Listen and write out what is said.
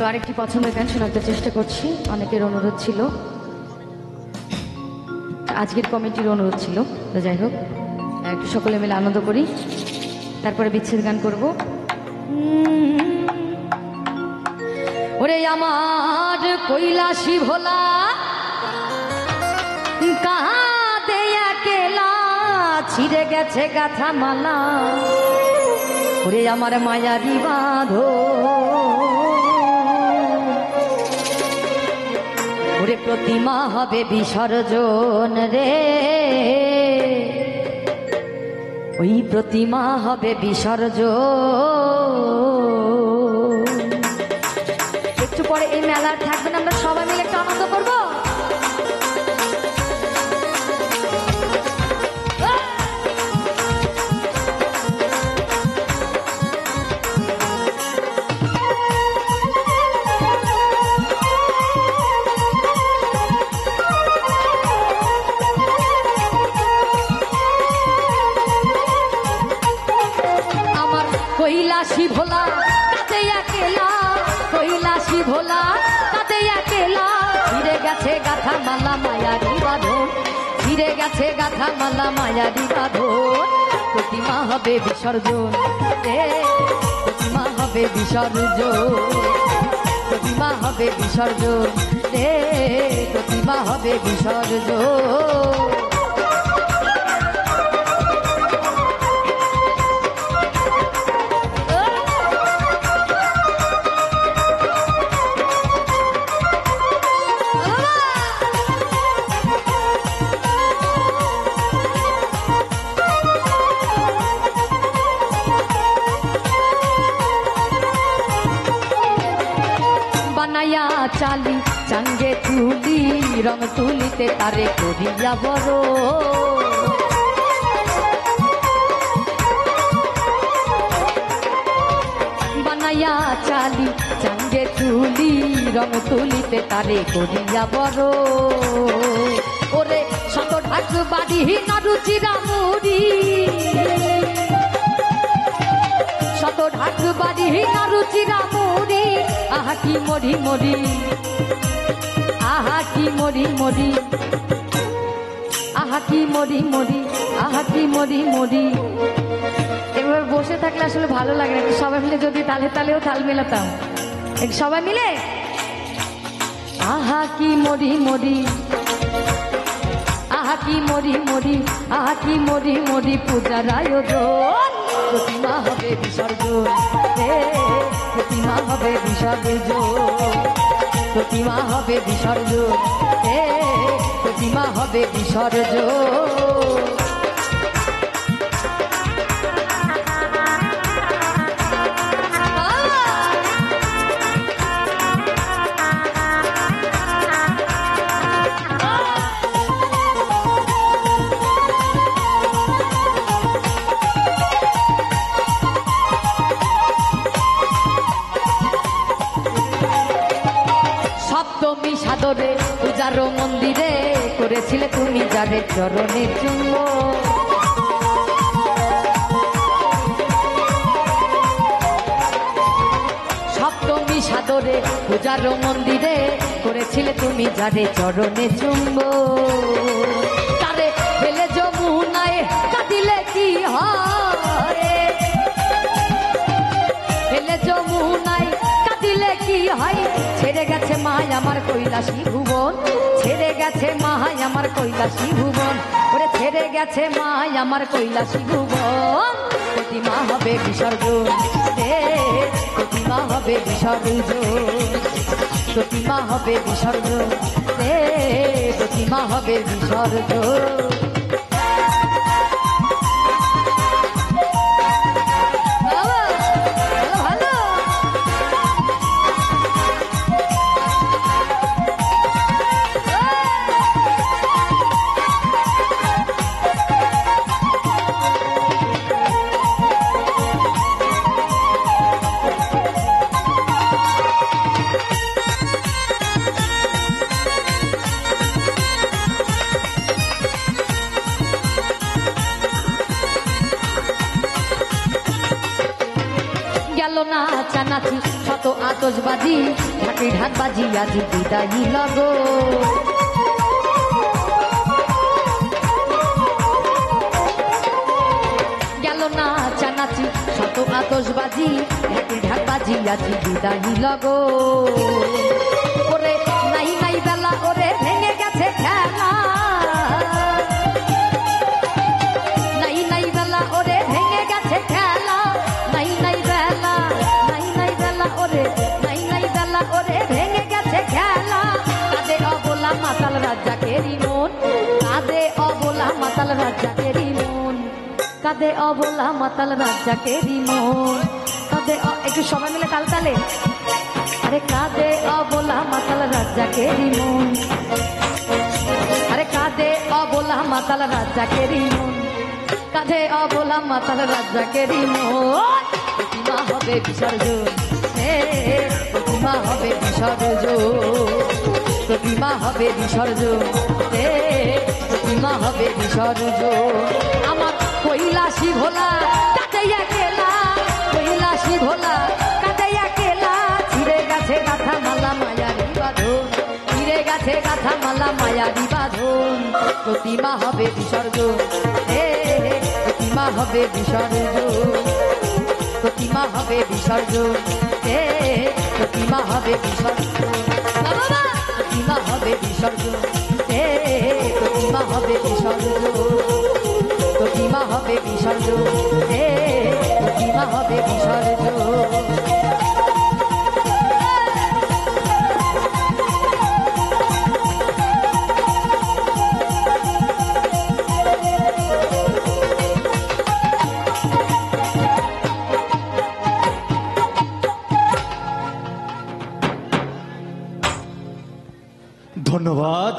তো আরেকটি পছন্দের গান শোনাতে চেষ্টা করছি, অনেকের অনুরোধ ছিল, আজকের কমিটির অনুরোধ ছিল। তো যাই হোক, একটু সকলে মিলে আনন্দ করি, তারপরে বিচ্ছেদ গান করব। ওরে আমার কৈলাসী ভোলা কাঁদে একলা, ছিঁড়ে গেছে গাথা মালা, ওরে আমার মায়ারি বাঁধো, ওরে প্রতিমা হবে বিসর্জন রে, ওই প্রতিমা হবে বিসর্জন। একটু পরে এই মেলার থাকবেন, আমরা সবাই মিলে একটু আনন্দ করবো। কৈলাসী ভোলা কাঁদে একলা, কৈলাসী ভোলা কাঁদে একলা, ছিঁড়ে গেছে গাথা মালা মায়ারি বাঁধন, ছিঁড়ে গেছে গাথা মালা মায়ারি বাঁধন, প্রতিমা হবে বিসর্জন রে, প্রতিমা হবে বিসর্জন, প্রতিমা হবে বিসর্জন রে, প্রতিমা হবে বিসর্জন। বানায়া চালি চাঙ্গে তুলি, রং তুলিতে তারে করিয়া বড়, বানায়া চালি চাঙ্গে তুলি, রং তুলিতে তারে করিয়া বড়, ওরে শত ঢাক বাড়ি নাড়ুচিরা মুড়ি, শত ঢাক বাড়ি নাড়ুচিরা মুড়ি, আহা কি মরি মরি, আহা কি মরি মরি, আহা কি মরি মরি, আহা কি মরি মরি। এবার বসে থাকলে আসলে ভালো লাগে না, সবাই মিলে যদি তালে তালেও তাল মেলাতাম, সবাই মিলে আহা কি মরি মরি, আহা কি মরি মরি, আহা কি মরি মরি, পূজার আয়োজন, প্রতিমা হবে বিসর্জন রে, প্রতিমা হবে বিসর্জন, প্রতিমা হবে বিসর্জন রে, প্রতিমা হবে বিসর্জন। সপ্তমী সাদরে পূজার মন্দিরে করেছিলে তুমি যারে চরণে চুম্ব, সপ্তমী সাদরে পূজার মন্দিরে করেছিলে তুমি যারে চরণে চুম্ব, তারে ফেলে যমুনায় কাঁদিলে কি হয়, ফেলে যমুনায় কাঁদিলে কি হয়, ছেড়ে গেছে মায় আমার কৈলাসী ভুবন, ছেড়ে গেছে মায় আমার কৈলাসী ভুবন, ওরে ছেড়ে গেছে মায় আমার কৈলাসী ভুবন, প্রতিমা হবে বিসর্জন রে, প্রতিমা হবে বিসর্জন, প্রতিমা হবে বিসর্জন রে, প্রতিমা হবে বিসর্জন। আতশবাজি ঢাকি ঢাকবাজি আজি বিদায়ী লগো গেল না চানাচি শত আতশবাজি ঢাকি ঢাকবাজি আজি বিদায়ী লগো ওরে নাই নাই বেলা ওরে ভেঙে গেছে খেলা নাই নাই বেলা ওরে ভেঙে গেছে খেলা নাই নাই বেলা নাই নাই বেলা ওরে নাই নাই বেলা ওরে ভেঙে গেছে খেলা কাঁদে অবলা মাতাল রাজ্জাকেরই মন কাঁদে অবলা মাতাল রাজ্জাকেরই মন কাঁদে অবলা মাতাল রাজ্জাকেরই মন কাঁদে একটু সবাই মিলে তালতালে আরে কাঁদে অবলা মাতাল রাজ্জাকেরই মন আরে কাঁদে অবলা মাতাল রাজ্জাকেরই মন কাঁধে অবলা মাতাল রাজ্জাকেরই মন প্রতিমা হবে বিসর্জন প্রতিমা হবে বিসর্জন প্রতিমা হবে বিসর্জন প্রতিমা হবে বিসর্জন আমার কৈলাসী ভোলা কাঁদাইয়া কেলা কৈলাসী ভোলা কাঁদাইয়া কেলা ছিঁড়ে গেছে গাথা মালা মায়ারি বাঁধন ছিঁড়ে গেছে গাথা মালা মায়ারি বাঁধন প্রতিমা হবে বিসর্জন প্রতিমা হবে বিসর্জন প্রতিমা হবে বিসর্জন প্রতিমা হবে বিসর্জন প্রতিমা হবে বিসর্জন প্রতিমা হবে বিসর্জন প্রতিমা হবে বিসর্জন প্রতিমা হবে বিসর্জন ধন্যবাদ।